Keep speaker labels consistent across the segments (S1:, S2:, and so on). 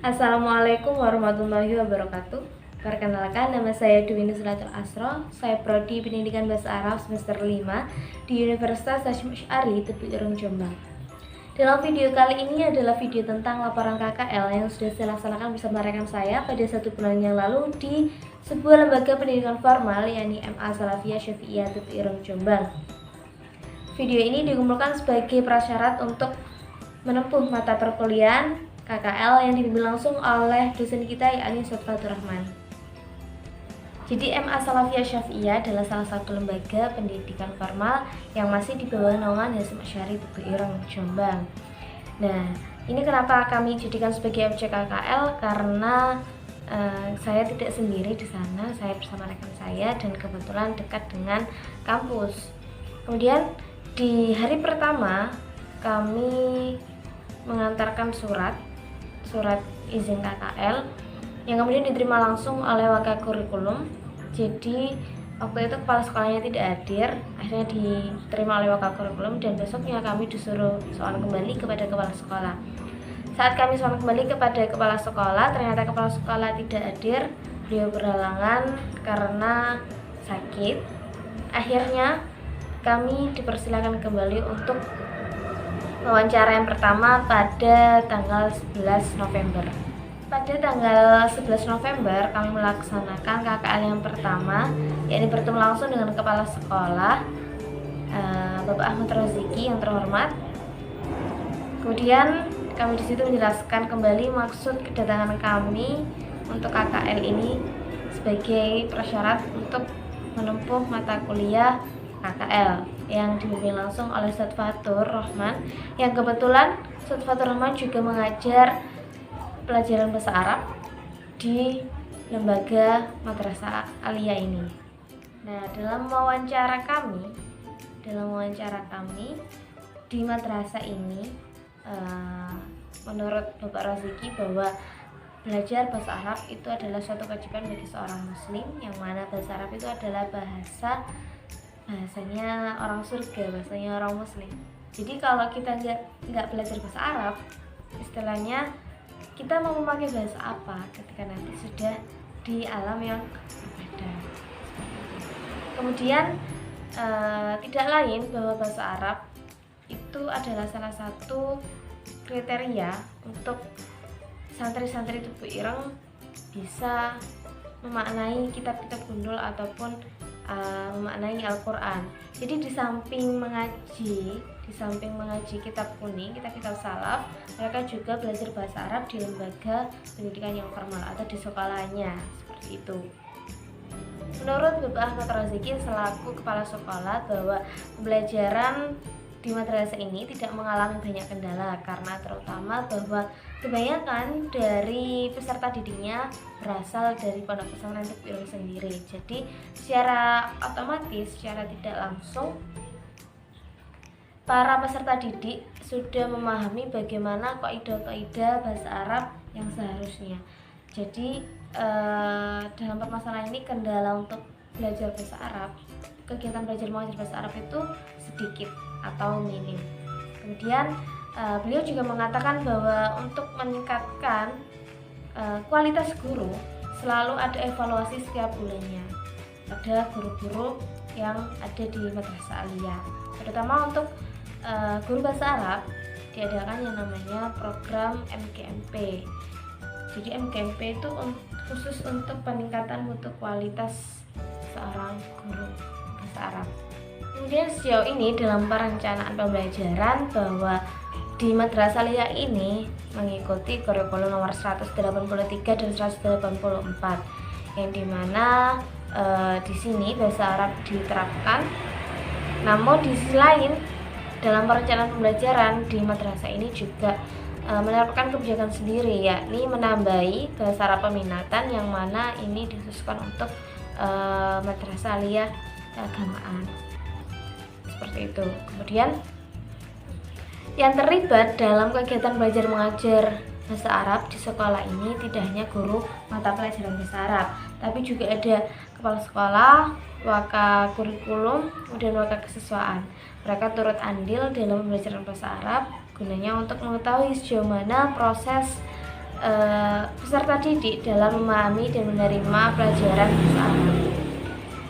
S1: Assalamualaikum warahmatullahi wabarakatuh. Perkenalkan, nama saya Dwi Nusratul Asro. Saya prodi Pendidikan Bahasa Arab semester 5 di Universitas Hasyim Asy'ari Tebu Ireng, Jombang. Dalam video kali ini adalah video tentang laporan KKL yang sudah saya laksanakan bersama rekan saya pada 1 bulan yang lalu di sebuah lembaga pendidikan formal, yakni MA Salafiyah Syafi'iyah Tebu Ireng, Jombang. Video ini dikumpulkan sebagai prasyarat untuk menempuh mata perkuliahan KKL yang dibimbing langsung oleh dosen kita, yakni Ustaz Fatur Rahman. Jadi MA Salafiyah Syafi'iyah adalah salah satu lembaga pendidikan formal yang masih di bawah naungan Hasyim Asy'ari Tebu Ireng, Jombang. Nah, ini kenapa kami jadikan sebagai objek KKL, karena saya tidak sendiri di sana, saya bersama rekan saya dan kebetulan dekat dengan kampus. Kemudian di hari pertama kami mengantarkan surat izin KKL yang kemudian diterima langsung oleh Wakakurikulum. Jadi waktu itu kepala sekolahnya tidak hadir, akhirnya diterima oleh Wakakurikulum dan besoknya kami disuruh soal kembali kepada kepala sekolah. Saat kami soal kembali kepada kepala sekolah, ternyata kepala sekolah tidak hadir, beliau berhalangan karena sakit. Akhirnya kami dipersilakan kembali untuk wawancara yang pertama pada tanggal 11 November. Pada tanggal 11 November kami melaksanakan KKL yang pertama, yakni bertemu langsung dengan kepala sekolah, Bapak Ahmad Roziki yang terhormat. Kemudian kami di situ menjelaskan kembali maksud kedatangan kami untuk KKL ini sebagai prasyarat untuk menempuh mata kuliah KKL yang dibimbing langsung oleh Ustaz Fatur Rahman, yang kebetulan Ustaz Fatur Rahman juga mengajar pelajaran bahasa Arab di lembaga madrasah aliyah ini. Nah, dalam wawancara kami di madrasah ini, menurut Bapak Roziki bahwa belajar bahasa Arab itu adalah suatu kewajiban bagi seorang muslim, yang mana bahasa Arab itu adalah bahasanya orang surga, bahasanya orang muslim. Jadi kalau kita nggak belajar bahasa Arab, istilahnya kita mau memakai bahasa apa ketika nanti sudah di alam yang berbeda. Kemudian tidak lain bahwa bahasa Arab itu adalah salah satu kriteria untuk santri-santri Tebu Ireng bisa memaknai kitab-kitab gundul ataupun memaknai Al-Quran. Jadi di samping mengaji kitab kuning, kitab-kitab salaf, mereka juga belajar bahasa Arab di lembaga pendidikan yang formal atau di sekolahnya, seperti itu. Menurut Bapak Ahmad Roziki selaku kepala sekolah, bahwa pembelajaran di madrasah ini tidak mengalami banyak kendala, karena terutama bahwa kebanyakan dari peserta didiknya berasal dari pondok pesantren Tebu Ireng sendiri. Jadi secara otomatis, secara tidak langsung, para peserta didik sudah memahami bagaimana kaidah-kaidah bahasa Arab yang seharusnya. Jadi dalam permasalahan ini, kendala untuk belajar bahasa Arab, kegiatan belajar mengajar bahasa Arab itu sedikit atau minim. Kemudian beliau juga mengatakan bahwa untuk meningkatkan kualitas guru selalu ada evaluasi setiap bulannya. Ada guru-guru yang ada di madrasah aliyah, terutama untuk guru bahasa Arab diadakan yang namanya program MGMP. Jadi MGMP itu khusus untuk peningkatan mutu kualitas seorang guru bahasa Arab. Kemudian sejauh ini dalam perencanaan pembelajaran, bahwa di madrasah aliyah ini mengikuti kurikulum nomor 183 dan 184, yang dimana di sini bahasa Arab diterapkan. Namun di sisi lain, dalam perencanaan pembelajaran di madrasah ini juga menerapkan kebijakan sendiri, yakni menambahi bahasa Arab peminatan, yang mana ini dikhususkan untuk madrasah aliyah keagamaan, seperti itu. Kemudian yang terlibat dalam kegiatan belajar mengajar bahasa Arab di sekolah ini tidak hanya guru mata pelajaran bahasa Arab, tapi juga ada kepala sekolah, Wakakurikulum, dan Wakakesiswaan. Mereka turut andil dalam pembelajaran bahasa Arab, gunanya untuk mengetahui sejauh mana proses peserta didik dalam memahami dan menerima pelajaran bahasa Arab.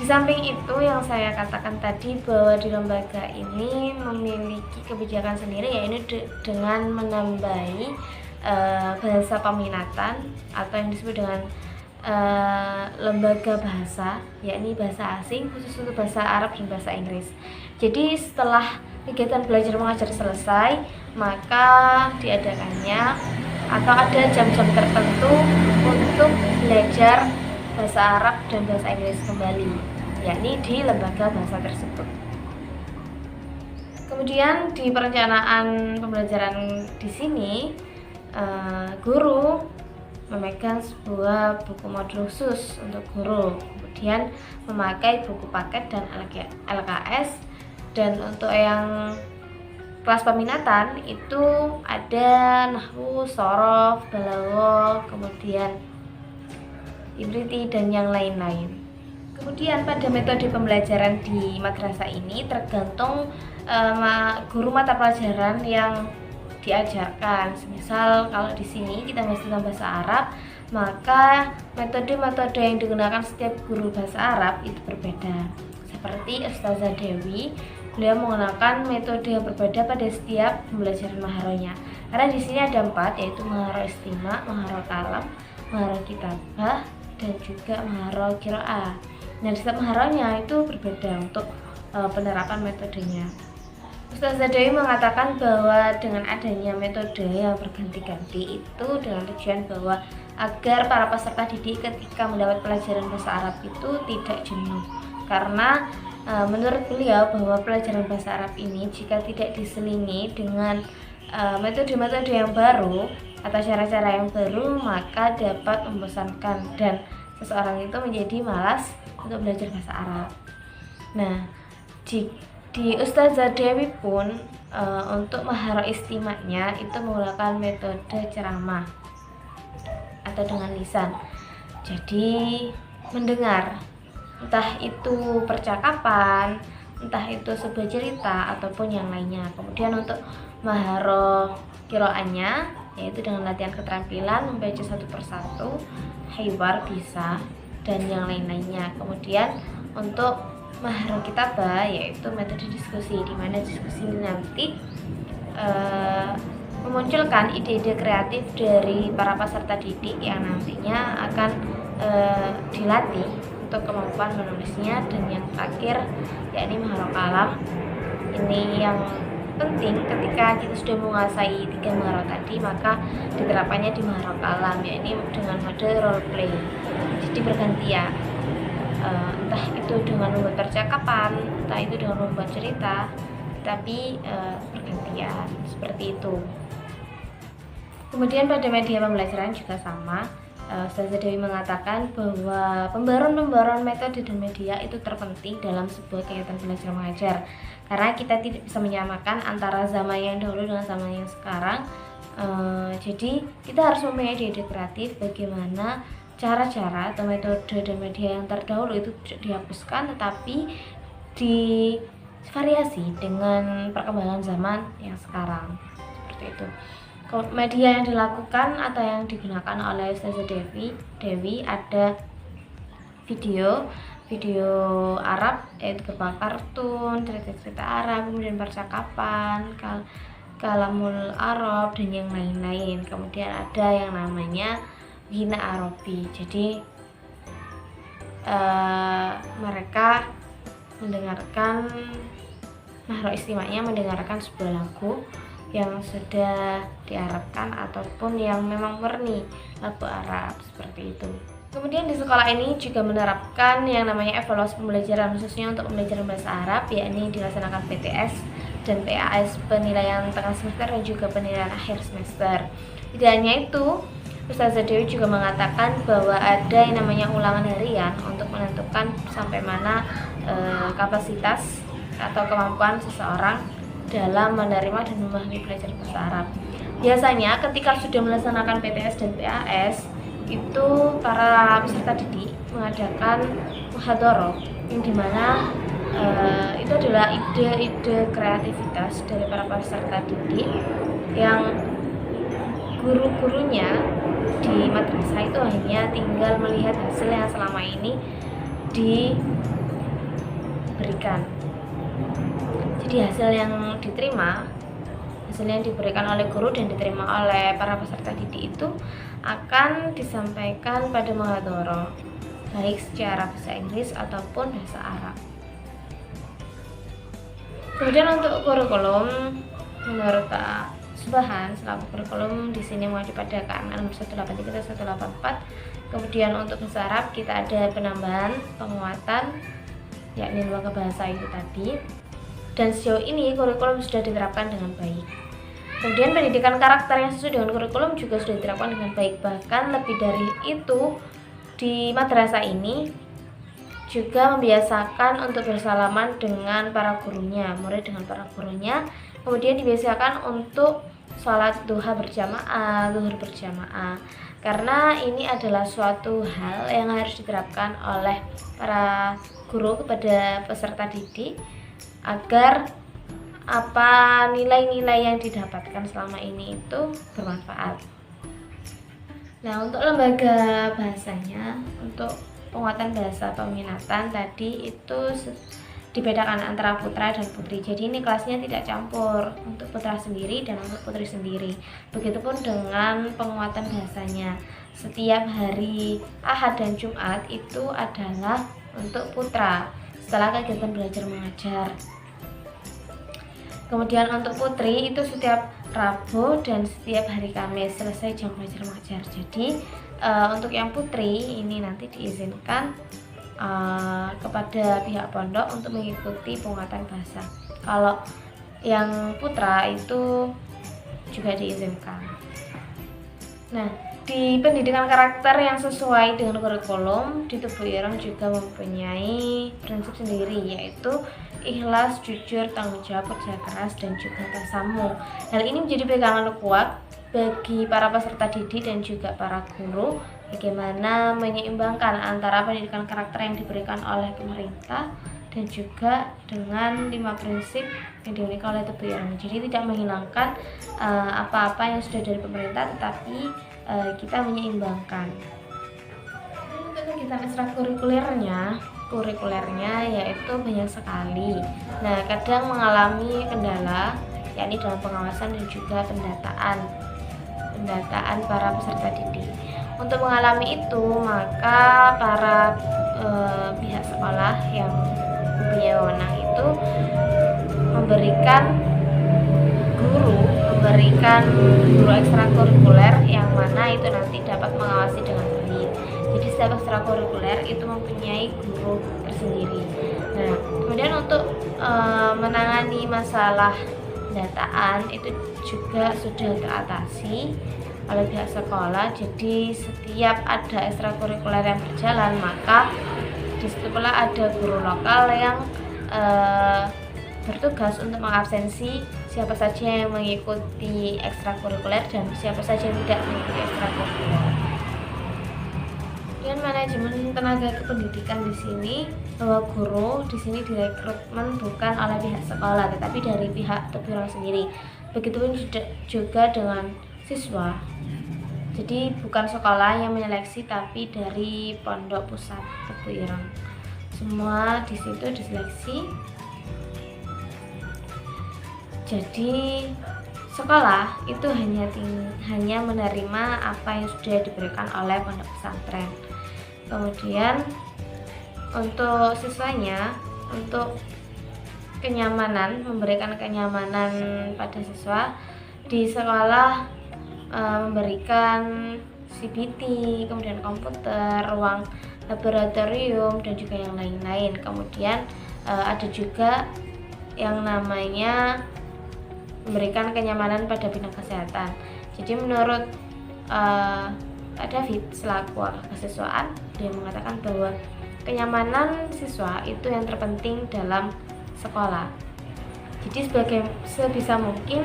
S1: Di samping itu yang saya katakan tadi bahwa di lembaga ini memiliki kebijakan sendiri, yaitu dengan menambahi bahasa peminatan atau yang disebut dengan lembaga bahasa, yakni bahasa asing khusus untuk bahasa Arab dan bahasa Inggris. Jadi setelah kegiatan belajar mengajar selesai, maka diadakannya atau ada jam-jam tertentu untuk belajar bahasa Arab dan bahasa Inggris kembali, yakni di lembaga bahasa tersebut. Kemudian di perencanaan pembelajaran di sini, guru memegang sebuah buku modul khusus untuk guru, kemudian memakai buku paket dan LKS, dan untuk yang kelas peminatan itu ada nahwu, shorof, balaghah, kemudian ibriti dan yang lain-lain. Kemudian pada metode pembelajaran di madrasah ini tergantung guru mata pelajaran yang diajarkan. Misal kalau di sini kita bahas tentang bahasa Arab, maka metode-metode yang digunakan setiap guru bahasa Arab itu berbeda. Seperti Ustazah Dewi, beliau menggunakan metode yang berbeda pada setiap pembelajaran maharonya. Karena di sini ada 4, yaitu maharo istima, maharo kalam, maharo kitabah, dan juga maharo qiraah. Nah, setiap maharonya itu berbeda untuk penerapan metodenya. Ustazah Dewi mengatakan bahwa dengan adanya metode yang berganti-ganti itu dengan tujuan bahwa agar para peserta didik ketika mendapat pelajaran bahasa Arab itu tidak jenuh. Karena menurut beliau bahwa pelajaran bahasa Arab ini jika tidak diselingi dengan metode-metode yang baru atau cara-cara yang baru, maka dapat membosankan dan seseorang itu menjadi malas untuk belajar bahasa Arab. Nah, di Ustazah Dewi pun untuk maharo istimanya itu menggunakan metode ceramah atau dengan lisan. Jadi mendengar, entah itu percakapan, entah itu sebuah cerita ataupun yang lainnya. Kemudian untuk maharo qiraahnya, yaitu dengan latihan keterampilan membaca satu persatu, hiwar bisa, dan yang lain-lainnya. Kemudian untuk maharo kitabah, yaitu metode diskusi, di mana diskusi ini nanti memunculkan ide-ide kreatif dari para peserta didik yang nantinya akan dilatih untuk kemampuan menulisnya. Dan yang terakhir yakni maharo kalam. Ini yang penting ketika kita sudah menguasai 3 maharo tadi, maka diterapkannya di maharo kalam, yakni dengan mode role play. Jadi bergantian, entah itu dengan membuat percakapan, entah itu dengan membuat cerita, tapi bergantian seperti itu. Kemudian pada media pembelajaran juga sama. Ustazah Dewi mengatakan bahwa pembaruan metode dan media itu terpenting dalam sebuah kegiatan belajar mengajar, karena kita tidak bisa menyamakan antara zaman yang dahulu dengan zaman yang sekarang. Jadi kita harus mempunyai ide kreatif bagaimana cara-cara atau metode dan media yang terdahulu itu tidak dihapuskan, tetapi divariasi dengan perkembangan zaman yang sekarang, seperti itu. Media yang dilakukan atau yang digunakan oleh Ustazah Dewi ada video Arab, yaitu berupa kartun, cerita-cerita Arab, kemudian percakapan, kalamul Arab, dan yang lain-lain. Kemudian ada yang namanya Ghina Arabi. Jadi mereka mendengarkan maharo istimanya, mendengarkan sebuah lagu yang sudah diarabkan ataupun yang memang murni lagu Arab, seperti itu. Kemudian di sekolah ini juga menerapkan yang namanya evaluasi pembelajaran, khususnya untuk pembelajaran bahasa Arab, yakni dilaksanakan PTS dan PAS, penilaian tengah semester dan juga penilaian akhir semester. Tidak hanya itu, Ustazah Dewi juga mengatakan bahwa ada yang namanya ulangan harian untuk menentukan sampai mana kapasitas atau kemampuan seseorang dalam menerima dan memahami pelajaran bahasa Arab. Biasanya ketika sudah melaksanakan PTS dan PAS, itu para peserta didik mengadakan muhadharah, yang dimana itu adalah ide-ide kreativitas dari para peserta didik yang guru-gurunya di madrasah itu hanya tinggal melihat hasil yang selama ini diberikan. Jadi hasil yang diberikan oleh guru dan diterima oleh para peserta didik itu akan disampaikan pada muhadharah, baik secara bahasa Inggris ataupun bahasa Arab. Kemudian untuk kurikulum, menurut Pak Subhan selaku kurikulum di sini mengacu pada KML nomor 183 dan 184. Kemudian untuk bahasa Arab kita ada penambahan, penguatan, yakni lembaga bahasa itu tadi. Dan sejauh ini kurikulum sudah diterapkan dengan baik. Kemudian pendidikan karakter yang sesuai dengan kurikulum juga sudah diterapkan dengan baik. Bahkan lebih dari itu, di madrasah ini juga membiasakan untuk bersalaman dengan para gurunya, murid dengan para gurunya. Kemudian dibiasakan untuk sholat duha berjamaah, zuhur berjamaah. Karena ini adalah suatu hal yang harus diterapkan oleh para guru kepada peserta didik agar nilai-nilai yang didapatkan selama ini itu bermanfaat. Nah, untuk lembaga bahasanya, untuk penguatan bahasa peminatan tadi itu dibedakan antara putra dan putri. Jadi ini kelasnya tidak campur, untuk putra sendiri dan untuk putri sendiri. Begitupun dengan penguatan bahasanya. Setiap hari Ahad dan Jumat itu adalah untuk putra setelah kegiatan belajar mengajar. Kemudian untuk putri itu setiap Rabu dan setiap hari Kamis selesai jam belajar mengajar. Jadi untuk yang putri ini nanti diizinkan kepada pihak pondok untuk mengikuti penguatan bahasa. Kalau yang putra itu juga diizinkan. Nah, di pendidikan karakter yang sesuai dengan kurikulum di Tebu Ireng juga mempunyai prinsip sendiri, yaitu ikhlas, jujur, tanggung jawab, kerja keras, dan juga tasamu. Hal ini menjadi pegangan kuat bagi para peserta didik dan juga para guru, bagaimana menyeimbangkan antara pendidikan karakter yang diberikan oleh pemerintah dan juga dengan 5 prinsip yang dimiliki oleh Tebu Ireng. Jadi tidak menghilangkan apa-apa yang sudah dari pemerintah, tetapi kita menyeimbangkan. Untuk kegiatan ekstrakurikulernya yaitu banyak sekali. Nah, kadang mengalami kendala, yakni dalam pengawasan dan juga pendataan para peserta didik. Untuk mengalami itu, maka para pihak sekolah yang mempunyai wewenang itu memberikan guru ekstrakurikuler yang mana itu nanti dapat mengawasi dengan baik. Jadi setiap ekstrakurikuler itu mempunyai guru tersendiri. Nah, kemudian untuk menangani masalah pendataan itu juga sudah teratasi oleh pihak sekolah. Jadi setiap ada ekstrakurikuler yang berjalan, maka disitulah ada guru lokal yang bertugas untuk mengabsensi siapa saja yang mengikuti ekstrakurikuler dan siapa saja yang tidak mengikuti ekstrakurikuler. Dan manajemen tenaga kependidikan di sini, bahwa guru di sini direkrutmen bukan oleh pihak sekolah tetapi dari pihak Tebu Ireng sendiri. Begitupun juga dengan siswa. Jadi bukan sekolah yang menyeleksi tapi dari pondok pusat Tebu Ireng. Semua di situ diseleksi. Jadi sekolah itu hanya menerima apa yang sudah diberikan oleh pondok pesantren. Kemudian untuk siswanya, untuk kenyamanan, memberikan kenyamanan pada siswa, di sekolah memberikan CBT, kemudian komputer, ruang laboratorium, dan juga yang lain-lain. Kemudian ada juga yang namanya memberikan kenyamanan pada bidang kesehatan. Jadi menurut Pak David selaku kesiswaan, dia mengatakan bahwa kenyamanan siswa itu yang terpenting dalam sekolah. Jadi sebisa mungkin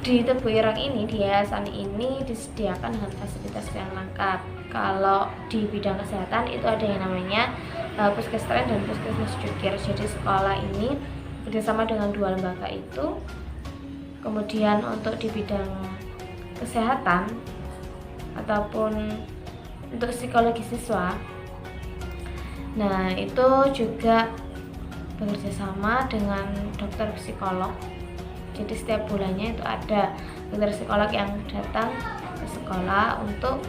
S1: di Tebu Ireng ini, di yayasan ini disediakan dengan fasilitas yang lengkap. Kalau di bidang kesehatan itu ada yang namanya puskesmas dan puskesmas jukir. Jadi sekolah ini bersama dengan 2 lembaga itu. Kemudian untuk di bidang kesehatan ataupun untuk psikologi siswa. Nah, itu juga bekerja sama dengan dokter psikolog. Jadi setiap bulannya itu ada dokter psikolog yang datang ke sekolah untuk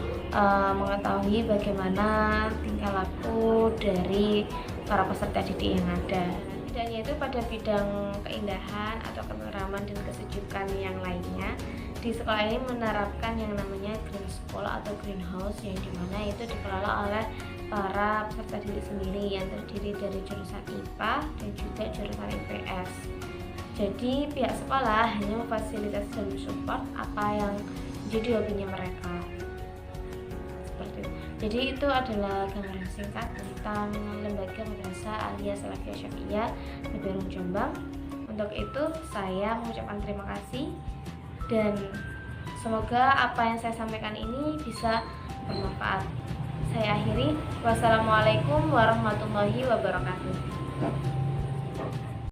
S1: mengetahui bagaimana tingkah laku dari para peserta didik yang ada. Bidangnya itu pada bidang keindahan atau keteraman dan kesejukan yang lainnya. Di sekolah ini menerapkan yang namanya green school atau greenhouse, yang dimana itu dikelola oleh para peserta didik sendiri yang terdiri dari jurusan IPA dan juga jurusan IPS. Jadi pihak sekolah hanya memfasilitasi dan support apa yang menjadi hobinya mereka. Seperti itu. Jadi itu adalah gambaran singkat tentang Lembaga Madrasah Aliyah Salafiyah Syafi'iyah Tepian Jombang. Untuk itu saya mengucapkan terima kasih dan semoga apa yang saya sampaikan ini bisa bermanfaat. Saya akhiri. Wassalamualaikum warahmatullahi wabarakatuh.